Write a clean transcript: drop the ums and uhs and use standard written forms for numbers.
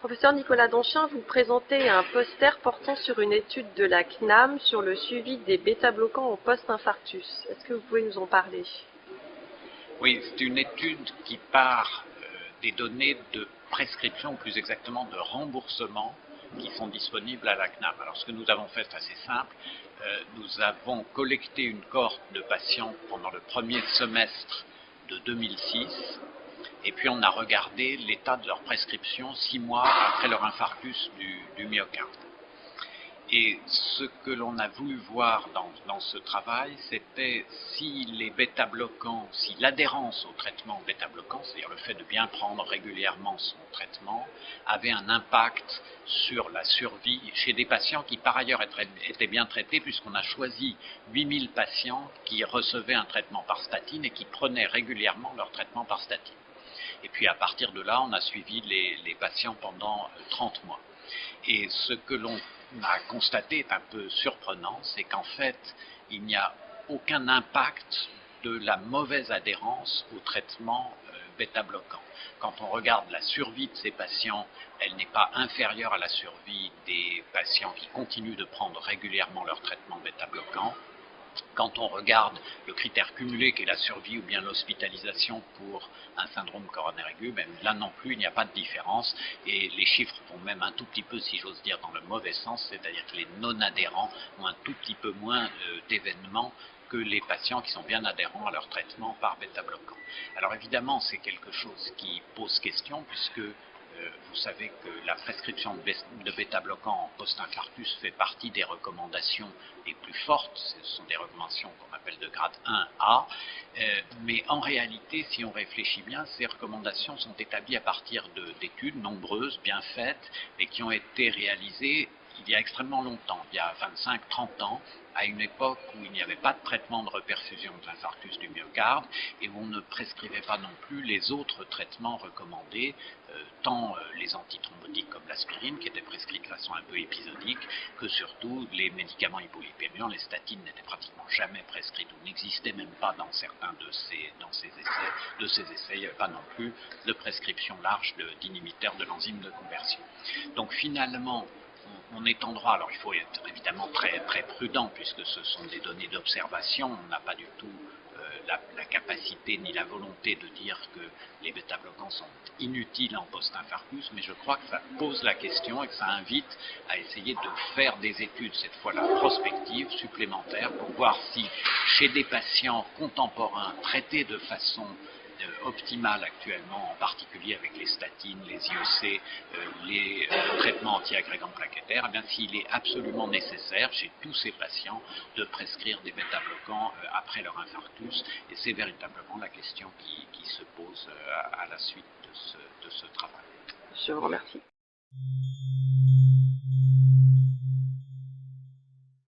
Professeur Nicolas Donchien, vous présentez un poster portant sur une étude de la CNAM sur le suivi des bêta-bloquants en post-infarctus. Est-ce que vous pouvez nous en parler? Oui, c'est une étude qui part des données de prescription, ou plus exactement de remboursement, qui sont disponibles à la CNAM. Alors ce que nous avons fait, c'est assez simple. Nous avons collecté une cohorte de patients pendant le premier semestre de 2006, et puis on a regardé l'état de leur prescription 6 mois après leur infarctus du myocarde. Et ce que l'on a voulu voir dans ce travail, c'était si les bêta-bloquants, si l'adhérence au traitement bêta-bloquant, c'est-à-dire le fait de bien prendre régulièrement son traitement, avait un impact sur la survie chez des patients qui par ailleurs étaient bien traités, puisqu'on a choisi 8000 patients qui recevaient un traitement par statine et qui prenaient régulièrement leur traitement par statine. Et puis à partir de là, on a suivi les patients pendant 30 mois. Et ce que l'on a constaté est un peu surprenant, c'est qu'en fait, il n'y a aucun impact de la mauvaise adhérence au traitement bêta-bloquant. Quand on regarde la survie de ces patients, elle n'est pas inférieure à la survie des patients qui continuent de prendre régulièrement leur traitement bêta-bloquant. Quand on regarde le critère cumulé qui est la survie ou bien l'hospitalisation pour un syndrome coronaire aigu, même là non plus il n'y a pas de différence et les chiffres vont même un tout petit peu, si j'ose dire, dans le mauvais sens, c'est-à-dire que les non-adhérents ont un tout petit peu moins d'événements que les patients qui sont bien adhérents à leur traitement par bêta-bloquant. Alors évidemment c'est quelque chose qui pose question puisque vous savez que la prescription de bêta-bloquants en post-infarctus fait partie des recommandations les plus fortes. Ce sont des recommandations qu'on appelle de grade 1A. Mais en réalité, si on réfléchit bien, ces recommandations sont établies à partir d'études nombreuses, bien faites, et qui ont été réalisées il y a extrêmement longtemps, il y a 25-30 ans, à une époque où il n'y avait pas de traitement de reperfusion de l'infarctus du myocarde et où on ne prescrivait pas non plus les autres traitements recommandés, tant les antithrombotiques comme l'aspirine, qui étaient prescrits de façon un peu épisodique, que surtout les médicaments hypolipémiants. Les statines n'étaient pratiquement jamais prescrites ou n'existaient même pas dans certains de ces essais. Il n'y avait pas non plus de prescription large d'inhibiteurs de l'enzyme de conversion. Donc finalement, on est en droit, alors il faut être évidemment très, très prudent puisque ce sont des données d'observation, on n'a pas du tout la capacité ni la volonté de dire que les bêta-bloquants sont inutiles en post-infarctus, mais je crois que ça pose la question et que ça invite à essayer de faire des études, cette fois-là prospectives, supplémentaires, pour voir si chez des patients contemporains traités de façon optimale actuellement, en particulier avec les statines, les IEC, les traitements anti-agrégants plaquettaires, eh bien s'il est absolument nécessaire chez tous ces patients de prescrire des bêta-bloquants après leur infarctus, et c'est véritablement la question qui se pose à la suite de ce travail. Je vous remercie.